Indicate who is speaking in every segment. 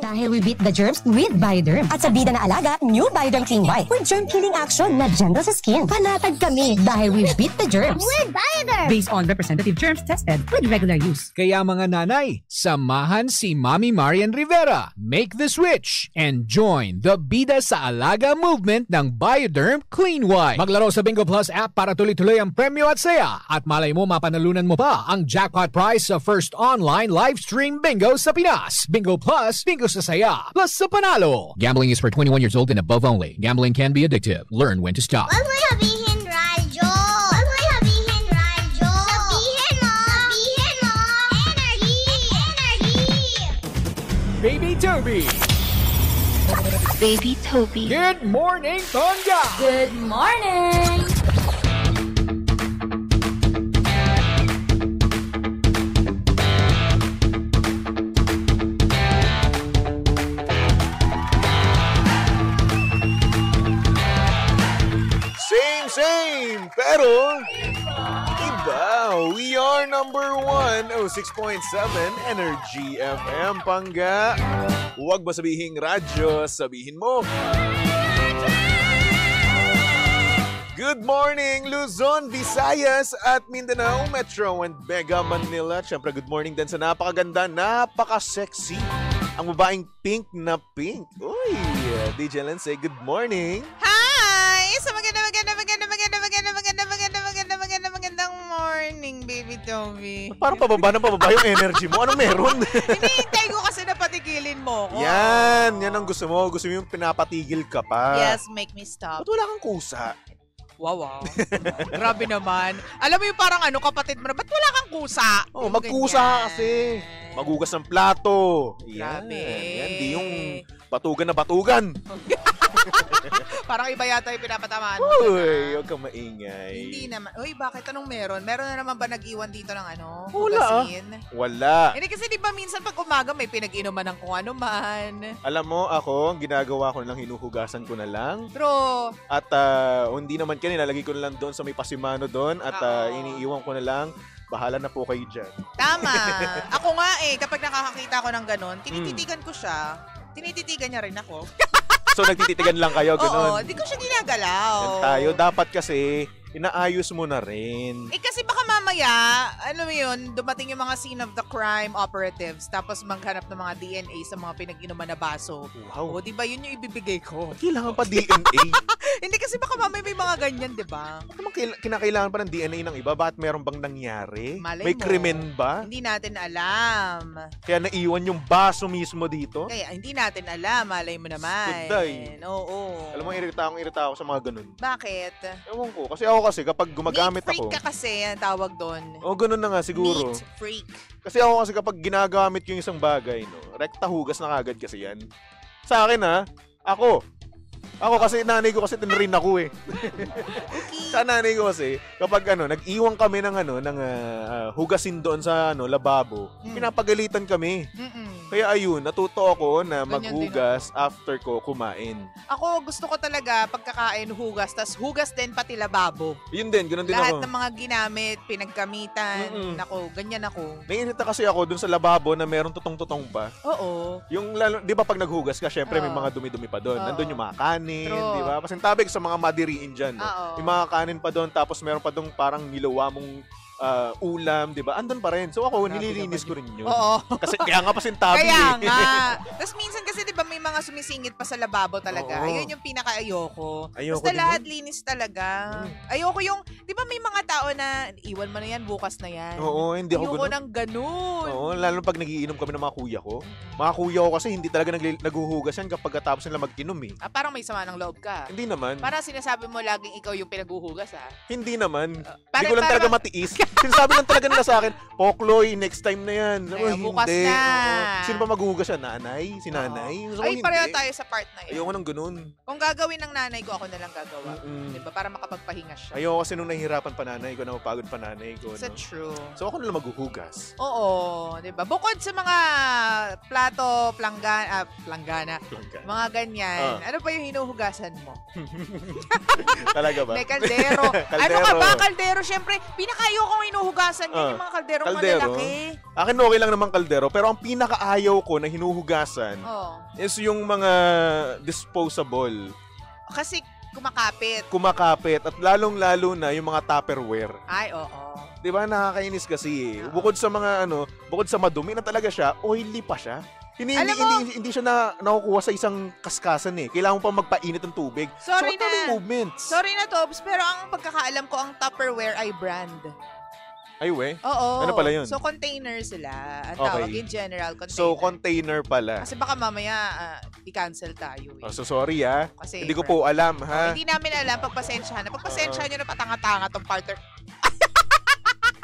Speaker 1: Dahil we beat the germs with Bioderm. At sa Bida na Alaga, new Bioderm Clean White with germ-killing action na gentle sa skin. Panatag kami dahil we beat the germs
Speaker 2: with Bioderm.
Speaker 3: Based on representative germs tested with regular use.
Speaker 4: Kaya mga nanay, samahan si Mami Marian Rivera. Make the switch and join the Bida sa Alaga movement ng Bioderm Clean White. Maglaro sa Bingo Plus app para tuloy-tuloy ang premyo at saya. At malay mo mapanalunan mo pa ang jackpot prize sa first online live stream bingo sa Pinas. Bingo Plus, bingo sa saya, plus sa panalo. Gambling is for 21 years old and above only. Gambling can be addictive. Learn when to stop.
Speaker 2: Wag mo sabihin radyo. Wag mo sabihin radyo. Sabihin mo. Sabihin mo. Energy. Energy.
Speaker 4: Baby Toby.
Speaker 5: Baby Toby.
Speaker 4: Good morning, Tonga.
Speaker 5: Good morning.
Speaker 6: Same, pero iba. We are number 106.7 Energy FM, Pangga. Huwag ba sabihin radyo, sabihin mo. Good morning, Luzon, Visayas at Mindanao, Metro and Mega Manila. Siyempre, good morning din sa napakaganda, napaka-sexy. Ang babaeng pink na pink. Uy, DJ Len, say good morning.
Speaker 7: Sa magandang morning, baby Toby.
Speaker 6: Parang pababa yung energy mo. Anong meron?
Speaker 7: Hinihintay ko kasi na patigilin mo ko.
Speaker 6: Yan ang gusto mo. Gusto mo yung pinapatigil ka pa.
Speaker 7: Yes, make me stop.
Speaker 6: Ba't wala kang kusa?
Speaker 7: Wow. Grabe naman. Alam mo yung parang kapatid mo na, ba't wala kang kusa?
Speaker 6: Oh, magkusa kasi. Magugas ng plato.
Speaker 7: Grabe.
Speaker 6: Yan, di yung batugan na batugan.
Speaker 7: Parang iba yata yung pinapatamaan mo.
Speaker 6: Uy, huwag kang maingay.
Speaker 7: Hindi naman. Uy, bakit? Anong meron? Meron na naman ba nag-iwan dito ng
Speaker 6: Wala.
Speaker 7: hugasin?
Speaker 6: Wala.
Speaker 7: Hindi kasi di ba minsan pag umaga may pinag-inuman ng kung ano man.
Speaker 6: Alam mo, ako, ang ginagawa ko na lang, hinuhugasan ko na lang.
Speaker 7: True.
Speaker 6: At hindi naman kanina, nilalagay ko na lang doon sa may pasimano doon. At iniiwan ko na lang. Bahala na po kayo dyan.
Speaker 7: Tama. Ako nga kapag nakakakita ko ng ganun, tinititigan ko siya. Tinititigan niya rin ako.
Speaker 6: So, nagtititigan lang kayo, gano'n?
Speaker 7: Oo, di ko siya ginagalaw.
Speaker 6: Yan tayo. Dapat kasi, inaayos mo na rin.
Speaker 7: Kasi baka mamaya, ano yun, dumating yung mga scene of the crime operatives, tapos maghanap ng mga DNA sa mga pinag-inuman na baso.
Speaker 6: Wow.
Speaker 7: O, di ba yun yung ibibigay ko?
Speaker 6: Kailangan pa DNA.
Speaker 7: Hindi kasi baka mamaya may mga ganyan, di ba?
Speaker 6: Bakit naman kinakailangan pa ng DNA ng iba? Bakit meron bang nangyari?
Speaker 7: Malay
Speaker 6: May
Speaker 7: mo.
Speaker 6: krimen ba?
Speaker 7: Hindi natin alam.
Speaker 6: Kaya naiwan yung baso mismo dito?
Speaker 7: Kaya hindi natin alam, malay mo naman.
Speaker 6: Ganda
Speaker 7: Oo.
Speaker 6: Alam mo, irita ako sa mga ganun.
Speaker 7: Bakit?
Speaker 6: Ewan ko. Kasi ako kapag gumagamit
Speaker 7: Neat freak
Speaker 6: ako.
Speaker 7: ka kasi, ang tawag doon.
Speaker 6: O, ganun na nga siguro.
Speaker 7: Neat freak.
Speaker 6: Kasi ako kapag ginagamit yung isang bagay, rekta hugas na kagad kasi yan. Sa akin ako kasi nanay ko kasi tinrin ako Sa nanay ko kasi kapag nag-iwan kami ng hugasin doon sa lababo, pinapagalitan kami. Kaya ayun, natuto ako na maghugas after ko kumain.
Speaker 7: Ako gusto ko talaga pagkakain hugas, tas hugas din pati lababo.
Speaker 6: Yun din, ganun din
Speaker 7: Lahat
Speaker 6: ako.
Speaker 7: ng mga ginamit, pinagkamitan, nako, ganyan ako.
Speaker 6: Naiinita kasi ako dun sa lababo na meron tutong-tutong pa.
Speaker 7: Oo.
Speaker 6: Yung lalo, 'di ba pag naghugas ka, syempre may mga dumi-dumi pa doon. Nandun yung mga kanin,
Speaker 7: True.
Speaker 6: 'di ba? Pasintabig sa mga madiriin diyan, Yung mga kanin pa doon, tapos meron pa doon parang niluwa mong ulam, 'di ba? Andun pa rin. So ako nililinis ko rin 'yun.
Speaker 7: Oo.
Speaker 6: Kasi kaya nga pasintabi.
Speaker 7: Kaya nga. Tapos minsan kasi 'di ba may mga sumisingit pa sa lababo talaga.
Speaker 6: Oo.
Speaker 7: Ayun yung pinaka-ayoko.
Speaker 6: Ayoko
Speaker 7: Basta
Speaker 6: din
Speaker 7: lahat
Speaker 6: yun.
Speaker 7: linis talaga. Ayoko yung, 'di ba may mga tao na iwan mo na yan, bukas na yan.
Speaker 6: Oo, hindi ako
Speaker 7: Ayoko
Speaker 6: ganun.
Speaker 7: ng ganun.
Speaker 6: Oo, lalo pag nagiinom kami ng mga kuya ko. Mga kuya ko kasi hindi talaga naghuhugas yan kapag tapos nila mag-inom
Speaker 7: Parang may sama ng loob ka.
Speaker 6: Hindi naman.
Speaker 7: Para sinasabi mo laging ikaw yung pinaghuhugas
Speaker 6: Hindi naman. Hindi
Speaker 7: Parang-
Speaker 6: ko lang talaga matiis. Sinasabi lang talaga nila sa akin, Pokloy, next time na yan. Sabi ko,
Speaker 7: Ay, bukas
Speaker 6: hindi.
Speaker 7: na.
Speaker 6: Oo. Sino pa maghuhugas yan? Nanay? Si nanay? Sabi ko,
Speaker 7: Ay,
Speaker 6: hindi.
Speaker 7: pareho tayo sa part na yun.
Speaker 6: Ayoko nang ganun.
Speaker 7: Kung gagawin ng nanay ko, ako na lang gagawa.
Speaker 6: Mm-mm.
Speaker 7: Diba? Para makapagpahinga siya.
Speaker 6: Ayoko kasi nung nahihirapan pa nanay ko, napapagod pa nanay ko.
Speaker 7: Is that true?
Speaker 6: So ako na lang maghuhugas.
Speaker 7: Oo, 'di ba? Bukod sa mga plato, planggana, mga ganyan. Ano pa yung hinuhugasan mo?
Speaker 6: Talaga ba?
Speaker 7: May kaldero. Ano
Speaker 6: Kaldero.
Speaker 7: ka ba? Kaldero, syempre, pinakayo ko mo hinuhugasan yan, yung mga kalderong
Speaker 6: Kaldero?
Speaker 7: malalaki.
Speaker 6: Akin okay lang naman kaldero, pero ang pinakaayaw ko na hinuhugasan is yung mga disposable.
Speaker 7: Kasi
Speaker 6: Kumakapit at lalong-lalo na yung mga Tupperware.
Speaker 7: Ay, oo.
Speaker 6: 'Di ba nakakainis kasi bukod sa mga bukod sa madumi na talaga siya, oily pa siya. Hindi siya nakukuha sa isang kaskasan eh. Kailangan mo pa magpainit ng tubig.
Speaker 7: Sorry
Speaker 6: so,
Speaker 7: na.
Speaker 6: Movements.
Speaker 7: Sorry na, Tobs, pero ang pagkakaalam ko, ang Tupperware ay brand.
Speaker 6: Ay, we?
Speaker 7: Oo.
Speaker 6: Ano pala yun?
Speaker 7: So, container sila. Ang
Speaker 6: Okay.
Speaker 7: tawag in general, container.
Speaker 6: So, container pala.
Speaker 7: Kasi baka mamaya i-cancel tayo. Eh.
Speaker 6: Oh, so, sorry
Speaker 7: Kasi
Speaker 6: hindi ko po alam, ha?
Speaker 7: Hindi namin alam, pagpasensyahan na. Pagpasensyahan nyo na patanga-tanga tong partner.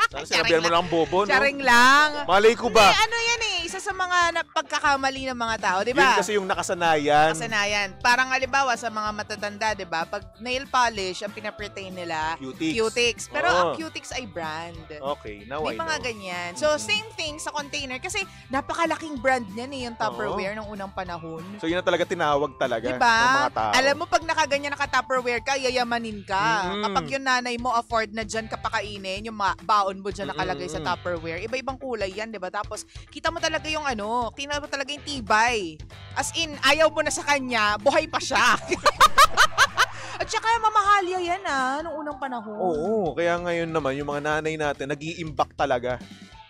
Speaker 6: Sana sinabihan mo lang bobo, no?
Speaker 7: Charing lang.
Speaker 6: Malay ko ba?
Speaker 7: Hindi, ano yan eh. Isa sa mga pagkakamali ng mga tao, di ba?
Speaker 6: Yun kasi yung nakasanayan.
Speaker 7: Kasanayan. Parang halimbawa sa mga matatanda, di ba? Pag nail polish, ang pinapretain nila, Cutix. Pero ang Cutix ay brand.
Speaker 6: Okay, now
Speaker 7: May
Speaker 6: I know.
Speaker 7: mga ganyan. So, same thing sa container. Kasi napakalaking brand niyan eh, yung Tupperware ng unang panahon.
Speaker 6: So, yun na talaga tinawag talaga
Speaker 7: Diba?
Speaker 6: ng mga tao.
Speaker 7: Alam mo, pag nakaganyan naka-Tupperware ka, yayamanin ka. Kapag yung nanay mo afford na dyan kapakainin, yung baon mo dyan nakalagay sa Tupperware, iba-ibang kulay yan, diba? Tapos, kita mo talaga yung kita mo talaga yung tibay. As in, ayaw mo na sa kanya, buhay pa siya. At saka mamahalya yan nung unang panahon.
Speaker 6: Oo, kaya ngayon naman, yung mga nanay natin, nag-i-imbak talaga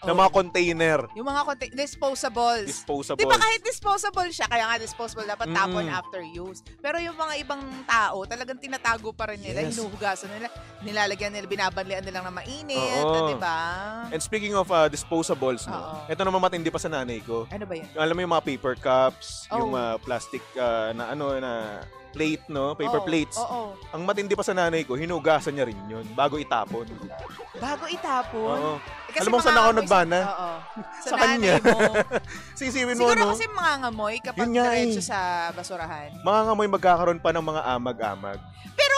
Speaker 6: ng mga container.
Speaker 7: Yung mga disposables. Di ba kahit disposable siya, kaya nga disposable, dapat tapon after use. Pero yung mga ibang tao, talagang tinatago pa rin nila, hinuhugasan nila, nilalagyan nila, binabanlian nila ng mainit, di ba?
Speaker 6: And speaking of disposables, ito naman matindi pa sa nanay ko.
Speaker 7: Ano ba yun?
Speaker 6: Alam mo yung mga paper cups, yung plastic na plate, no? Paper plates. Ang matindi pa sa nanay ko, hinugasan niya rin yun bago itapon.
Speaker 7: Bago itapon?
Speaker 6: Oo.
Speaker 7: Kasi
Speaker 6: alam mo saan ako nagbana?
Speaker 7: Oo.
Speaker 6: Sa kanya.
Speaker 7: Mo.
Speaker 6: Sisipin mo,
Speaker 7: siguro
Speaker 6: no?
Speaker 7: kasi mangangamoy kapag diretso sa basurahan.
Speaker 6: Mangangamoy magkakaroon pa ng mga amag-amag.
Speaker 7: Pero,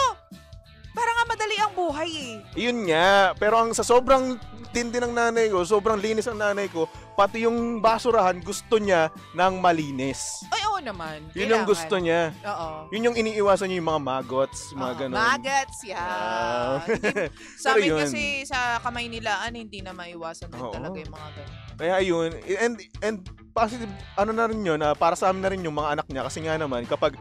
Speaker 7: parang nga madali ang buhay eh.
Speaker 6: Yun nga. Pero ang sa sobrang tindi ng nanay ko, sobrang linis ng nanay ko, pati yung basurahan gusto niya ng malinis.
Speaker 7: Ay, oo naman.
Speaker 6: Yun yung gusto niya.
Speaker 7: Oo.
Speaker 6: Yun yung iniiwasan niya yung mga maggots, mga ganun.
Speaker 7: Maggots, yeah. Sa amin
Speaker 6: yun.
Speaker 7: kasi sa kamay nila, hindi na maiwasan din talaga yung mga ganun.
Speaker 6: Kaya yun, and positive, ano na rin yun, para sa amin na rin yung mga anak niya. Kasi nga naman, kapag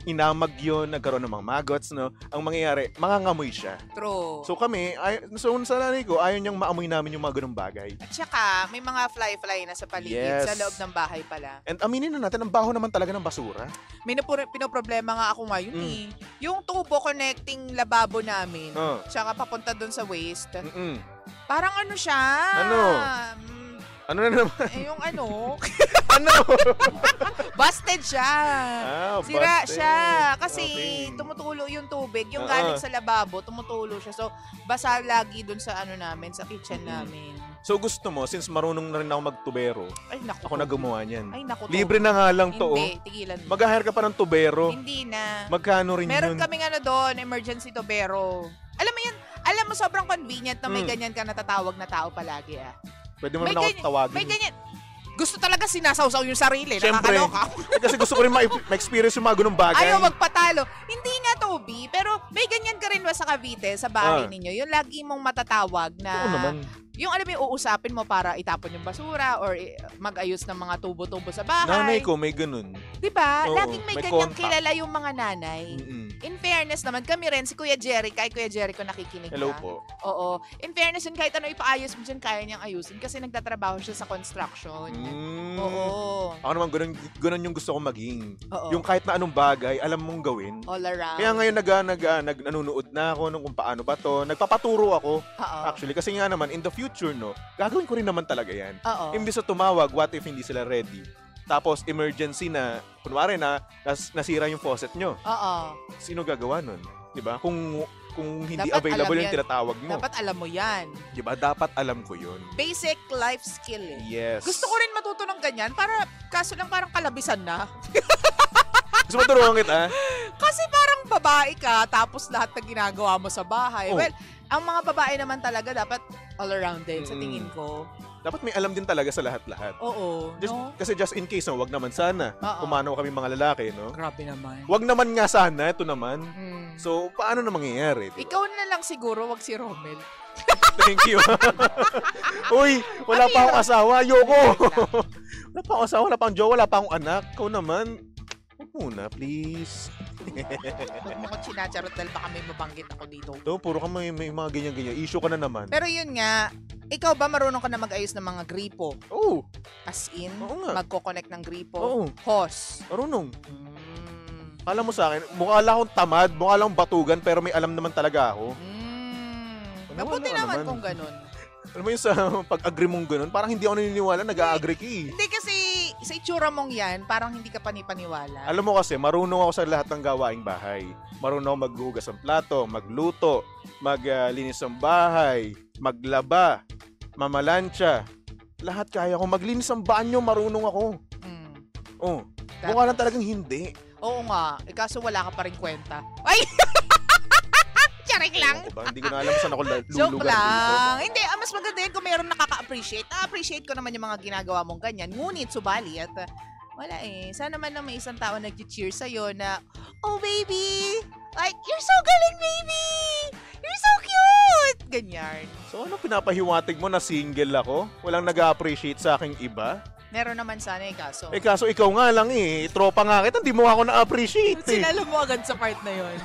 Speaker 6: inamag yun, nagkaroon ng mga maggots, no, ang mangyayari, mangangamoy siya.
Speaker 7: True.
Speaker 6: So kami, sa nanay ko, ayaw niyang maamoy namin yung mga ganung bagay.
Speaker 7: At saka, may mga fly-fly na sa paligid, sa loob ng bahay pala.
Speaker 6: And aminin na natin, ang baho naman talaga ng basura.
Speaker 7: May pinoproblema nga ako ngayon eh. Yung tubo connecting lababo namin, tsaka papunta dun sa waste, parang ano siya?
Speaker 6: Ano? Ano na naman?
Speaker 7: Yung ano?
Speaker 6: Ano?
Speaker 7: Busted siya. Sira
Speaker 6: busted.
Speaker 7: siya. Kasi tumutulo yung tubig. Yung galing sa lababo, tumutulo siya. So, basa lagi dun sa namin, sa kitchen namin.
Speaker 6: So gusto mo, since marunong na rin ako magtubero,
Speaker 7: ay, naku,
Speaker 6: ako na gumawa niyan.
Speaker 7: Ay, naku.
Speaker 6: Libre na nga lang to.
Speaker 7: Hindi, tigilan mo.
Speaker 6: Mag-hire ka pa ng tubero.
Speaker 7: Hindi na.
Speaker 6: Magkano rin
Speaker 7: Meron
Speaker 6: yun?
Speaker 7: kaming doon, emergency tubero. Alam mo yan, sobrang convenient na may ganyan ka natatawag na tao palagi
Speaker 6: Pwede mo naman ako tawagin.
Speaker 7: May ganyan. Gusto talaga sinasawsaw yung sarili.
Speaker 6: Siyempre.
Speaker 7: Nakakaloka.
Speaker 6: Kasi gusto ko rin ma-experience yung mga ganung bagay.
Speaker 7: Ayaw magpatalo. Hindi nga, Toby. Pero may ganyan ka rin ba sa Cavite, sa bahay ninyo? Yung lagi mong matatawag na...
Speaker 6: Oo naman.
Speaker 7: Yung alam mo, yung uusapin mo para itapon yung basura or mag-ayos ng mga tubo-tubo sa bahay.
Speaker 6: Nanay ko may ganun.
Speaker 7: Diba?
Speaker 6: Oo,
Speaker 7: Laging may ganyang
Speaker 6: contact.
Speaker 7: kilala yung mga nanay. In fairness naman, kami rin, si Kuya Jerry, kay Kuya Jerry ko nakikinig
Speaker 6: Hello
Speaker 7: na.
Speaker 6: po.
Speaker 7: Oo. In fairness yun, kahit ano ipaayos mo dyan, kaya niyang ayusin kasi nagtatrabaho siya sa construction. Oo.
Speaker 6: Ako naman, ganun yung gusto ko maging.
Speaker 7: Oo.
Speaker 6: Yung kahit na anong bagay, alam mong gawin.
Speaker 7: All around.
Speaker 6: Kaya ngayon nanonood na ako nung kung paano ba to. Nagpapaturo ako.
Speaker 7: Oo.
Speaker 6: Actually, kasi nga naman, in the future, no, gagawin ko rin naman talaga yan.
Speaker 7: Oo.
Speaker 6: Imbis na tumawag, what if hindi sila ready? Tapos, emergency na, kunwari na, nasira yung faucet nyo.
Speaker 7: Oo.
Speaker 6: Sino gagawa nun? Diba? Kung hindi
Speaker 7: Dapat
Speaker 6: available
Speaker 7: alam
Speaker 6: yung
Speaker 7: yan.
Speaker 6: tinatawag mo.
Speaker 7: Dapat alam mo yan.
Speaker 6: Diba? Dapat alam ko yun.
Speaker 7: Basic life skill eh.
Speaker 6: Yes.
Speaker 7: Gusto ko rin matuto ng ganyan, kaso lang parang kalabisan na.
Speaker 6: Gusto mo turuan kita?
Speaker 7: Kasi parang babae ka, tapos lahat na ginagawa mo sa bahay.
Speaker 6: Oh.
Speaker 7: Well, ang mga babae naman talaga dapat all-arounded sa tingin ko.
Speaker 6: Dapat may alam din talaga sa lahat-lahat.
Speaker 7: Oo. No?
Speaker 6: Kasi just in case, wag naman sana.
Speaker 7: Oo.
Speaker 6: Pumanaw kami mga lalaki, no?
Speaker 7: Grabe naman.
Speaker 6: Wag naman nga sana, ito naman.
Speaker 7: Mm.
Speaker 6: So, paano na mangyayari? Diba?
Speaker 7: Ikaw na lang siguro, wag si Rommel.
Speaker 6: Thank you. Uy, wala pa akong asawa. Ayoko. Wala pa akong asawa, wala pa akong jowa, wala pa akong anak. Ikaw naman, huwag muna, please.
Speaker 7: Huwag mo kong sinacharot dahil baka may mabanggit ako dito.
Speaker 6: So, puro ka may mga ganyan-ganyan. Issue ka na naman.
Speaker 7: Pero yun nga, ikaw ba marunong ka na mag-ayos ng mga gripo?
Speaker 6: Oo.
Speaker 7: As in,
Speaker 6: Oo nga.
Speaker 7: magkoconnect ng gripo?
Speaker 6: Oo.
Speaker 7: Hose?
Speaker 6: Marunong.
Speaker 7: Mm.
Speaker 6: Kala mo sa akin, mukha lang akong tamad, mukha lang akong batugan, pero may alam naman talaga ako.
Speaker 7: Mabuti
Speaker 6: Wala
Speaker 7: naman
Speaker 6: naman.
Speaker 7: kung ganun.
Speaker 6: Alam mo yung sa pag-agree mong ganun, parang hindi ako naniniwala, nag-a-agree ka eh.
Speaker 7: Hindi kasi sa itsura mong yan, parang hindi ka panipaniwala.
Speaker 6: Alam mo kasi, marunong ako sa lahat ng gawaing bahay. Marunong ako maghugas ng plato, magluto, maglinis ng bahay, maglaba, mamalansya. Lahat kaya ko. Maglinis ng banyo, marunong ako.
Speaker 7: Mm.
Speaker 6: Oh, mukha lang talagang hindi.
Speaker 7: Oo nga. Kaso wala ka pa rin kwenta. Ay! Charing lang.
Speaker 6: Ewan ko ba? Hindi ko na alam saan ako
Speaker 7: Joke
Speaker 6: lulugar dito.
Speaker 7: lang. Hindi, mas maganda yun kung mayroon nakaka-appreciate. Na-appreciate ko naman yung mga ginagawa mong ganyan. Ngunit, subali at wala eh. Sana naman na may isang tao nag-cheer sa'yo na, oh baby! Like, you're so galing, baby! You're so cute! Ganyan.
Speaker 6: So ano pinapahiwatig mo na single ako? Walang nag-appreciate sa aking iba?
Speaker 7: Meron naman sana eh, kaso.
Speaker 6: Eh kaso ikaw nga lang eh. Tropa nga kita, hindi mo ako na-appreciate eh.
Speaker 7: Sinalo mo agad sa part na yun.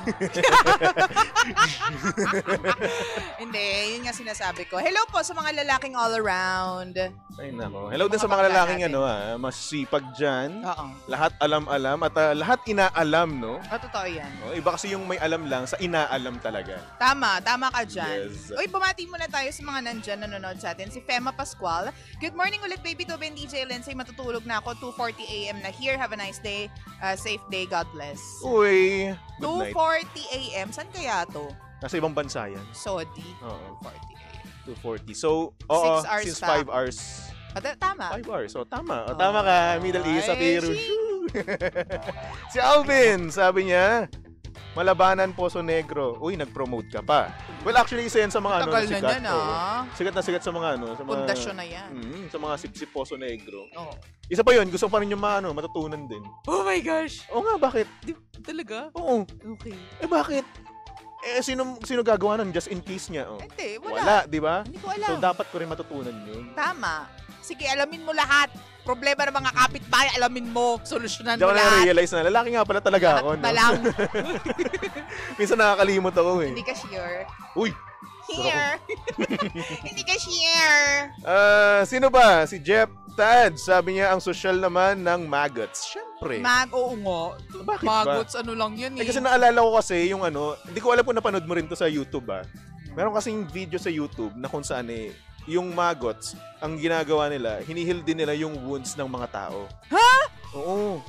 Speaker 7: Hindi, yun nga sinasabi ko. Hello po sa mga lalaking all around.
Speaker 6: Ay nako. Hello din
Speaker 7: Mga
Speaker 6: sa mga
Speaker 7: bakla
Speaker 6: lalaking
Speaker 7: natin.
Speaker 6: masipag dyan.
Speaker 7: Oo.
Speaker 6: Lahat alam-alam at lahat inaalam, no?
Speaker 7: Totoo yan.
Speaker 6: Oh, iba kasi yung may alam lang sa inaalam talaga.
Speaker 7: Tama ka dyan.
Speaker 6: Yes.
Speaker 7: Uy, bumati muna tayo sa mga nandyan nanonood sa atin. Si Fema Pascual. Good morning ulit, baby to Ben DJ Lindsay. Matutulog na ako. 2:40 a.m. na here. Have a nice day. Safe day. God bless.
Speaker 6: Uy, good night.
Speaker 7: 2:40 a.m. Saan kaya to?
Speaker 6: Nasa ibang bansa yan.
Speaker 7: Saudi.
Speaker 6: Oo.
Speaker 7: 2:40 a.m.
Speaker 6: 2:40. So, oo,
Speaker 7: 6 hours
Speaker 6: since
Speaker 7: pa.
Speaker 6: 5 hours.
Speaker 7: Tama.
Speaker 6: 5 hours. So, tama. O, tama ka. Middle East at
Speaker 7: Ay,
Speaker 6: Hero. Si Alvin, sabi niya, Malabanan, Poso Negro. Uy, nag-promote ka pa. Well, actually, isa yan sa mga
Speaker 7: Tagal na
Speaker 6: sikat.
Speaker 7: yan, ah.
Speaker 6: Sikat na sikat sa mga sa mga
Speaker 7: Pundasyon na yan.
Speaker 6: Sa mga sipsip Poso Negro.
Speaker 7: Oh.
Speaker 6: Isa pa yun, gusto pa rin yung matutunan din.
Speaker 7: Oh my gosh.
Speaker 6: Oo nga, bakit?
Speaker 7: Talaga?
Speaker 6: Oo.
Speaker 7: Okay.
Speaker 6: Eh, bakit? Eh, sino gagawa nun just in case niya? Oh.
Speaker 7: Hindi,
Speaker 6: Wala, di ba?
Speaker 7: Hindi ko alam.
Speaker 6: So, dapat ko rin matutunan yun.
Speaker 7: Tama. Sige, alamin mo lahat. Problema ng mga kapitbahay, alamin mo. Solusyonan
Speaker 6: Diyan
Speaker 7: mo
Speaker 6: ko
Speaker 7: lahat.
Speaker 6: na-realize na lalaki nga pala talaga
Speaker 7: Lahat
Speaker 6: ako.
Speaker 7: na
Speaker 6: No?
Speaker 7: lang.
Speaker 6: Minsan nakakalimot ako eh.
Speaker 7: Hindi ka sure.
Speaker 6: Uy!
Speaker 7: Here. Hindi ka sure.
Speaker 6: Sino ba? Si Jeff Tad. Sabi niya ang social naman ng maggots. Siyempre.
Speaker 7: Oo nga.
Speaker 6: Bakit ba?
Speaker 7: Maggots, ano lang yun eh.
Speaker 6: Kasi naalala ko kasi yung hindi ko alam kung napanood mo rin to sa YouTube ah. Meron kasing video sa YouTube na kung saan yung maggots, ang ginagawa nila, hinihil din nila yung wounds ng mga tao.
Speaker 7: Ha?
Speaker 6: Oo.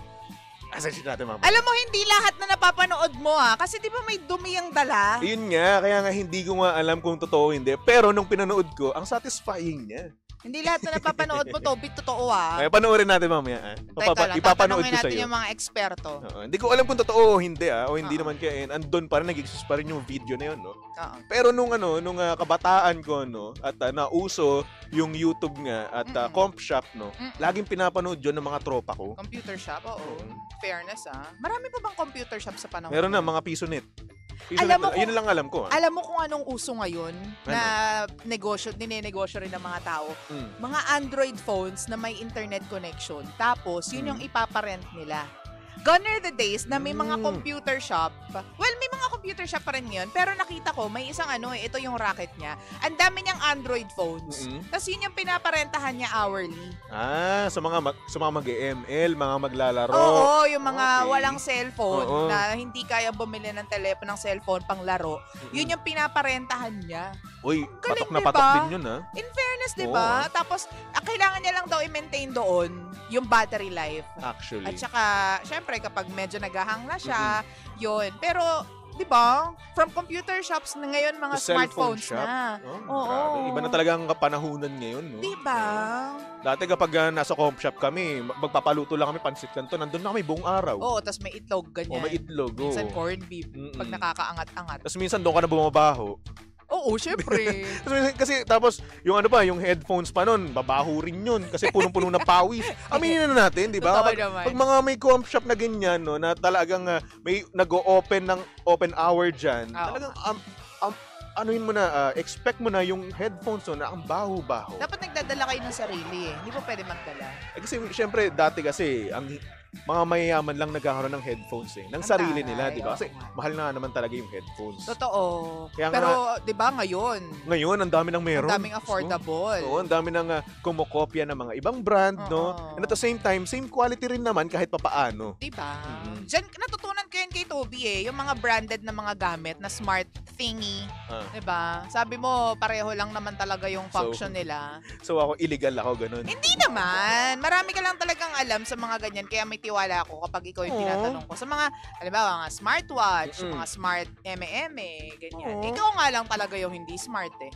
Speaker 6: Asan siya natin mamaya?
Speaker 7: Alam mo, hindi lahat na napapanood mo kasi di ba may dumi ang dala?
Speaker 6: Yun nga, kaya nga hindi ko nga alam kung totoo o hindi. Pero nung pinanood ko, ang satisfying niya.
Speaker 7: Hindi lahat na napapanood mo, totoo
Speaker 6: Ay, panoorin natin mamaya.
Speaker 7: Teka lang,
Speaker 6: Ipapanood
Speaker 7: tatanungin
Speaker 6: ko
Speaker 7: natin
Speaker 6: sa'yo.
Speaker 7: yung mga eksperto.
Speaker 6: Hindi ko alam kung totoo o hindi o hindi
Speaker 7: Oo.
Speaker 6: naman kaya andun pa rin, nag-exist pa rin yung video na yun, no?
Speaker 7: Oo.
Speaker 6: Pero nung kabataan ko, no, at nauso yung YouTube nga at comp shop, no, laging pinapanood yun ng mga tropa ko.
Speaker 7: Computer shop, oo.
Speaker 6: Oo.
Speaker 7: Fairness Marami pa bang computer shop sa panahon?
Speaker 6: Meron na, mga PisoNet.
Speaker 7: Alam mo
Speaker 6: Yun lang alam ko.
Speaker 7: Alam mo kung anong uso ngayon na dinenegosyo rin ng mga tao? Mga Android phones na may internet connection. Tapos, yun yung ipaparent nila. Gone are the days na may mga computer shop. Well, may mga computer shop pa rin ngayon. Pero nakita ko, may isang ito yung racket niya. Ang dami niyang Android phones. Tapos yun yung pinaparentahan niya hourly.
Speaker 6: Sa mga mag-ML, mga maglalaro.
Speaker 7: Oo, yung mga
Speaker 6: Okay.
Speaker 7: walang cellphone
Speaker 6: Oo.
Speaker 7: na hindi kaya bumili ng telepono ng cellphone pang laro. Yun yung pinaparentahan niya.
Speaker 6: Uy,
Speaker 7: Galing,
Speaker 6: patok na
Speaker 7: diba?
Speaker 6: patok din yun, ha?
Speaker 7: In fairness, di
Speaker 6: Oo.
Speaker 7: ba? Tapos, kailangan niya lang daw i-maintain doon yung battery life.
Speaker 6: Actually.
Speaker 7: At saka, syempre, kapag medyo naghahang na siya, yun. Pero, di ba? From computer shops na ngayon, mga
Speaker 6: To cellphone
Speaker 7: smartphones
Speaker 6: shop?
Speaker 7: na.
Speaker 6: Oh,
Speaker 7: Oo.
Speaker 6: grabe. Iba na talaga ang kapanahunan ngayon, no?
Speaker 7: Di ba?
Speaker 6: Dati kapag nasa comp shop kami, magpapaluto lang kami pansit kanto, nandun na kami buong araw.
Speaker 7: Oo, tapos may itlog, ganyan.
Speaker 6: May itlog.
Speaker 7: Minsan
Speaker 6: Oo.
Speaker 7: corned beef, pag nakakaangat-angat.
Speaker 6: Tapos minsan doon ka na bumabaho.
Speaker 7: Oo, Oo, syempre.
Speaker 6: Kasi tapos, yung ano pa, yung headphones pa nun, babaho rin yun. Kasi punong-puno na pawis. Aminin na natin, di ba?
Speaker 7: Totoo
Speaker 6: Pag,
Speaker 7: naman.
Speaker 6: pag mga may comp shop na ganyan, no, na talagang may nag-o-open ng open hour dyan,
Speaker 7: Oo.
Speaker 6: talagang anuin mo na, expect mo na yung headphones no, na ang baho-baho.
Speaker 7: Dapat nagdadala kayo ng sarili eh. Hindi po pwede magdala.
Speaker 6: Kasi syempre, dati kasi, ang mga mayayaman lang nagkakaroon ng headphones ng sarili
Speaker 7: taray,
Speaker 6: nila, di ba?
Speaker 7: oo
Speaker 6: Kasi
Speaker 7: nga.
Speaker 6: mahal na naman talaga yung headphones.
Speaker 7: Totoo.
Speaker 6: Kaya
Speaker 7: Pero, di ba, ngayon,
Speaker 6: Ngayon, ang dami ng meron.
Speaker 7: ang daming affordable.
Speaker 6: Oo, ang dami ng kumokopya ng mga ibang brand, no?
Speaker 7: Oo.
Speaker 6: And at the same time, same quality rin naman kahit papaano.
Speaker 7: Diba?
Speaker 6: Mhm.
Speaker 7: Diyan, natutunan ko yun kay Toby eh. Yung mga branded na mga gamit na smart thingy.
Speaker 6: Ah.
Speaker 7: Diba? Sabi mo, pareho lang naman talaga yung function nila.
Speaker 6: So ako, illegal ako, ganun.
Speaker 7: Hindi naman. Marami ka lang talagang alam sa mga ganyan. Kaya may tiwala ako kapag ikaw yung
Speaker 6: Oo.
Speaker 7: tinatanong ko. Sa mga, halimbawa, mga smartwatch,
Speaker 6: Mm-mm.
Speaker 7: mga smart eme-eme, ganyan.
Speaker 6: Oo.
Speaker 7: Ikaw nga lang talaga yung hindi smart eh.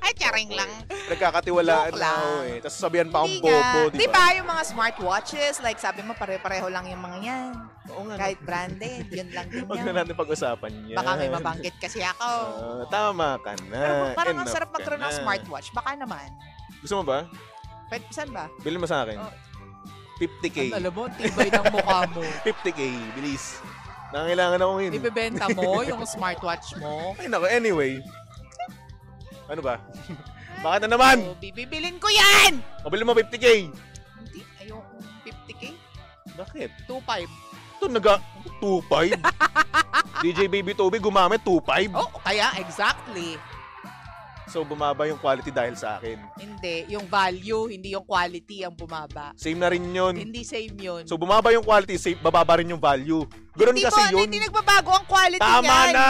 Speaker 7: Ay, charing lang.
Speaker 6: Nagkakatiwalaan
Speaker 7: Joke
Speaker 6: na ako
Speaker 7: lang.
Speaker 6: eh. Tapos sabihan pa akong
Speaker 7: Hindi nga.
Speaker 6: bobo, di ba?
Speaker 7: Diba yung mga smartwatches, like sabi mo, pare-pareho lang yung mga yan.
Speaker 6: Oo nga.
Speaker 7: Kahit branded, yun lang din
Speaker 6: Huwag na
Speaker 7: yan.
Speaker 6: natin pag-usapan yan.
Speaker 7: Baka may mabanggit kasi ako.
Speaker 6: Tama ka na.
Speaker 7: Pero parang ang
Speaker 6: Enough
Speaker 7: sarap
Speaker 6: ka
Speaker 7: magkaroon ng
Speaker 6: na.
Speaker 7: smartwatch. Baka naman.
Speaker 6: Gusto mo ba?
Speaker 7: Pwede, saan ba?
Speaker 6: Bilhin mo sa akin.
Speaker 7: Oh.
Speaker 6: 50K.
Speaker 7: Ang alam mo, tibay ng mukha mo.
Speaker 6: 50K, bilis. Nangangailangan akong yun.
Speaker 7: Ibebenta mo yung smartwatch mo.
Speaker 6: Ay nako, anyway. Ano ba? Bakit na naman?
Speaker 7: So, bibilin ko yan!
Speaker 6: O bilhin mo 50K.
Speaker 7: Hindi, ayoko. 50K?
Speaker 6: Bakit?
Speaker 7: 2.5.
Speaker 6: Ito 2.5? DJ Baby Toby gumamit 2.5?
Speaker 7: Oh, kaya exactly.
Speaker 6: So bumaba yung quality dahil sa akin.
Speaker 7: Hindi, yung value, hindi yung quality ang bumaba.
Speaker 6: Same na rin yun.
Speaker 7: Hindi same yun.
Speaker 6: So bumaba yung quality, same, bababa rin yung value. Ganun
Speaker 7: hindi
Speaker 6: kasi yun.
Speaker 7: Hindi nagbabago ang quality
Speaker 6: Tama
Speaker 7: niyan.
Speaker 6: na!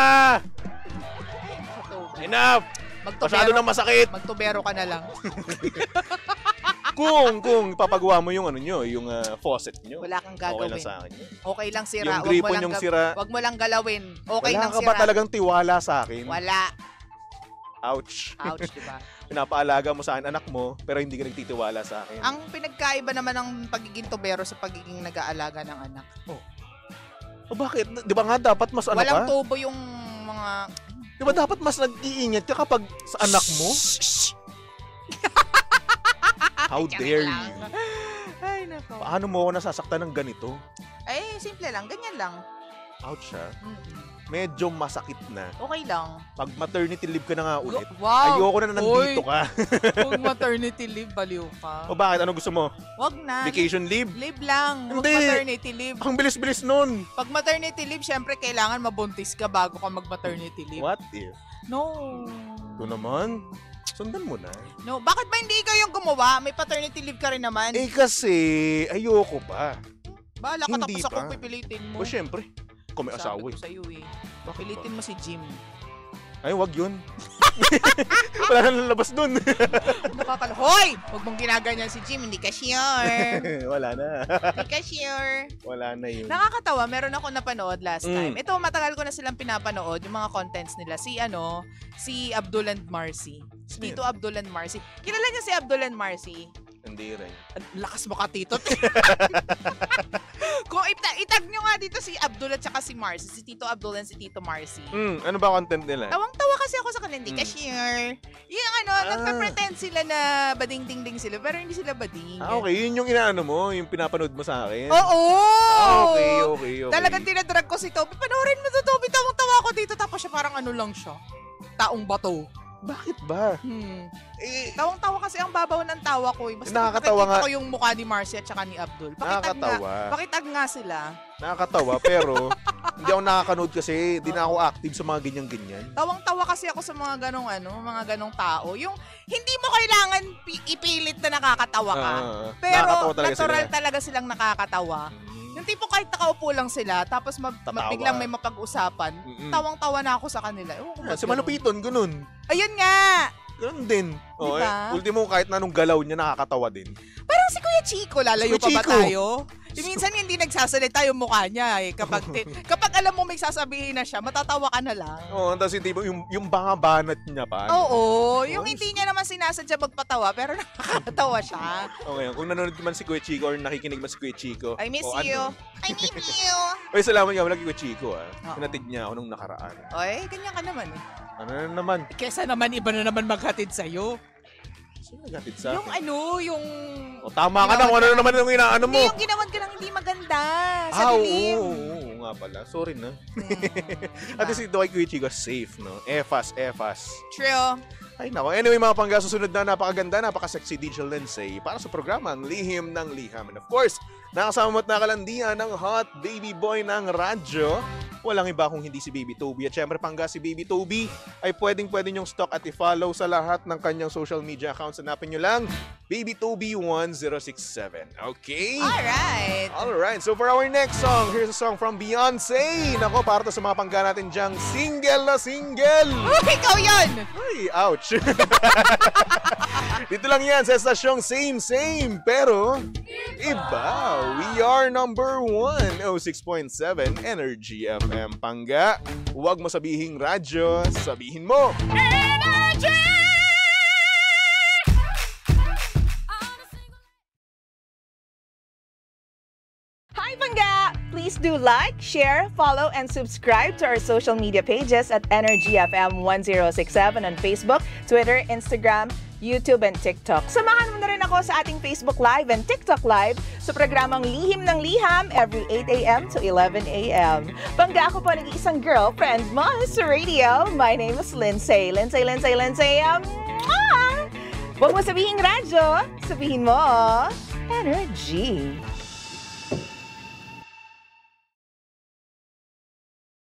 Speaker 6: Enough! Masyado nang masakit.
Speaker 7: Magtubero ka na lang.
Speaker 6: Kung papagawa mo yung ano nyo, yung faucet nyo.
Speaker 7: Wala kang
Speaker 6: Okay lang
Speaker 7: gagawin.
Speaker 6: sa akin.
Speaker 7: Okay lang sira.
Speaker 6: Yung
Speaker 7: Wag mo
Speaker 6: gripon
Speaker 7: lang
Speaker 6: yung sira.
Speaker 7: Wag mo lang galawin. Okay
Speaker 6: Wala
Speaker 7: lang
Speaker 6: ka
Speaker 7: sira.
Speaker 6: ba talagang tiwala sa akin?
Speaker 7: Wala.
Speaker 6: Ouch.
Speaker 7: Ouch, di ba?
Speaker 6: Pinapaalaga mo sa akin anak mo, pero hindi ka nagtitiwala sa akin.
Speaker 7: Ang pinagkaiba naman ng pagiging tubero sa pagiging nag-aalaga ng anak.
Speaker 6: O bakit? Di ba nga dapat mas ano
Speaker 7: Walang
Speaker 6: ka?
Speaker 7: tubo yung mga...
Speaker 6: Di ba dapat mas nag-iingat ka kapag sa anak mo? How dare you?
Speaker 7: Ay, nako.
Speaker 6: Paano mo ako nasasaktan ng ganito?
Speaker 7: Ay, simple lang. Ganyan lang.
Speaker 6: Ouch ha.
Speaker 7: Mm-mm.
Speaker 6: Medyo masakit na.
Speaker 7: Okay lang.
Speaker 6: Pag maternity leave ka na nga ulit,
Speaker 7: Wow!
Speaker 6: ayoko na nandito ka.
Speaker 7: Kung maternity leave, baliw ka.
Speaker 6: O bakit? Ano gusto mo?
Speaker 7: Wag na.
Speaker 6: Vacation leave?
Speaker 7: Leave lang. Huwag
Speaker 6: Hindi.
Speaker 7: maternity leave.
Speaker 6: Ang bilis-bilis nun.
Speaker 7: Pag maternity leave, syempre kailangan mabuntis ka bago ka mag-maternity leave.
Speaker 6: What if?
Speaker 7: No.
Speaker 6: Ito naman. Sundan mo na.
Speaker 7: No. Bakit ba hindi ikaw yung gumawa? May paternity leave ka rin naman.
Speaker 6: Eh kasi, ayoko pa.
Speaker 7: Bahala ka
Speaker 6: hindi
Speaker 7: tapos ako
Speaker 6: pa.
Speaker 7: pipilitin mo.
Speaker 6: O syempre, kung may
Speaker 7: Sabi
Speaker 6: asawa
Speaker 7: ko
Speaker 6: eh.
Speaker 7: sa'yo eh.
Speaker 6: Bakit
Speaker 7: Pilitin
Speaker 6: ba?
Speaker 7: mo si Jim.
Speaker 6: Ay, wag yun. Wala na lalabas dun.
Speaker 7: Hoy! Huwag mong ginaganyan si Jim. Hindi ka sure.
Speaker 6: Wala na.
Speaker 7: Hindi ka sure.
Speaker 6: Wala na yun.
Speaker 7: Nakakatawa, meron ako napanood last
Speaker 6: Mm.
Speaker 7: time. Ito, matagal ko na silang pinapanood, yung mga contents nila. Si Abdul and Marcy. Si
Speaker 6: Sino
Speaker 7: Tito Abdul and Marcy. Kilala niya si Abdul and Marcy?
Speaker 6: Hindi rin.
Speaker 7: Ang lakas mo ka, Tito. Kung itag nyo nga dito si Abdul at saka si Marcy, si Tito Abdul and si Tito Marcy.
Speaker 6: Ano ba content nila?
Speaker 7: Tawang-tawa kasi ako sa kanila, hindi ka sure. Yung nagpe-pretend sila na bading-ding-ding sila, pero hindi sila bading.
Speaker 6: Okay. Yun yung inaano mo, yung pinapanood mo sa akin.
Speaker 7: Oo!
Speaker 6: Okay.
Speaker 7: Talagang tinadrag ko si Toby. Panoorin mo to, Toby. Tawang-tawa ako dito. Tapos siya parang ano lang siya. Taong bato.
Speaker 6: Bakit ba? Eh,
Speaker 7: Tawang-tawa kasi ang babaw ng tawa ko. Basta
Speaker 6: Nakakatawa
Speaker 7: nakikita
Speaker 6: nga.
Speaker 7: ko yung mukha ni Marcy at saka ni Abdul.
Speaker 6: Nakakatawa.
Speaker 7: Pakitag nga sila.
Speaker 6: Nakakatawa, pero hindi ako nakakanood kasi di na ako active sa mga ganyan-ganyan.
Speaker 7: Tawang-tawa kasi ako sa mga ganong tao. Yung hindi mo kailangan ipilit na nakakatawa ka. Pero
Speaker 6: Nakakatawa talaga
Speaker 7: natural
Speaker 6: sila.
Speaker 7: talaga silang nakakatawa. Yung tipo kahit nakaupo lang sila, tapos
Speaker 6: Tatawa.
Speaker 7: biglang may mapag-usapan, tawang-tawa na ako sa kanila. Ewan ko ba't
Speaker 6: Si
Speaker 7: ganun.
Speaker 6: Manupiton, ganun.
Speaker 7: Ayun nga!
Speaker 6: Ganun din.
Speaker 7: Diba?
Speaker 6: Ultimo, kahit na anong galaw niya, nakakatawa din.
Speaker 7: Parang si Kuya Chico, lalayo
Speaker 6: Si Kuya
Speaker 7: pa ba
Speaker 6: Chico.
Speaker 7: tayo? Minsan hindi nagsasalita yung mukha niya eh. Kapag alam mo may sasabihin na siya, matatawa ka na lang.
Speaker 6: Oo, tapos hindi mo, yung bangat niya pa.
Speaker 7: Oo, yung hindi niya naman sinasadya magpatawa, pero nakakatawa siya.
Speaker 6: Okay, kung nanonood man si Kuya Chico or nakikinig man si Kuya Chico.
Speaker 7: I miss
Speaker 6: o
Speaker 7: you.
Speaker 6: ano.
Speaker 2: I need you.
Speaker 6: Uy, salamat nga wala kay Kuya Chico
Speaker 7: Oo.
Speaker 6: Pinatid niya ako nung nakaraan.
Speaker 7: Oy, ganyan ka naman eh.
Speaker 6: Ano na naman?
Speaker 7: Kesa naman, iba na naman maghatid sa'yo.
Speaker 6: Sino naghatid sa
Speaker 7: Yung
Speaker 6: akin?
Speaker 7: yung...
Speaker 6: O, tama ka na kung ano na naman yung inaano mo.
Speaker 7: Hindi, yung ginawan ka lang hindi maganda. Sa
Speaker 6: Oo,
Speaker 7: dilim.
Speaker 6: oo nga pala. Sorry na. At least ito kay Kuya Chico, safe, no? Efas.
Speaker 7: True.
Speaker 6: Ay nako. Anyway mga pangga, susunod na napakaganda, napaka-sexy DJ Lindsay para sa programang Lihim ng Liham. And of course, nakasama mo at nakalandian ng hot baby boy ng radyo. Walang iba kung hindi si Baby Toby. At syempre pangga, si Baby Toby ay pwede nyong stalk at i-follow sa lahat ng kanyang social media accounts. Hanapin nyo lang, Baby Toby 1067. Okay? Alright. So for our next song, here's a song from Beyonce. Nako, para to sa mga pangga natin dyang single na single.
Speaker 7: Ikaw yun!
Speaker 6: Ay, ouch. Dito lang yan sa estasyong same, pero iba. We are number 1, 06.7 Energy FM. Pangga, huwag mo sabihing radyo, sabihin mo Energy!
Speaker 8: Hi, Pangga! Please do like, share, follow, and subscribe to our social media pages at Energy FM 1067 on Facebook, Twitter, Instagram, YouTube, and TikTok. Samahan mo na rin ako sa ating Facebook Live and TikTok Live sa programang Lihim ng Liham every 8 a.m. to 11 a.m. Pangga, ako po nag-iisang girlfriend mo sa radio. My name is Lindsay. Huwag mo sabihin radyo, sabihin mo Energy.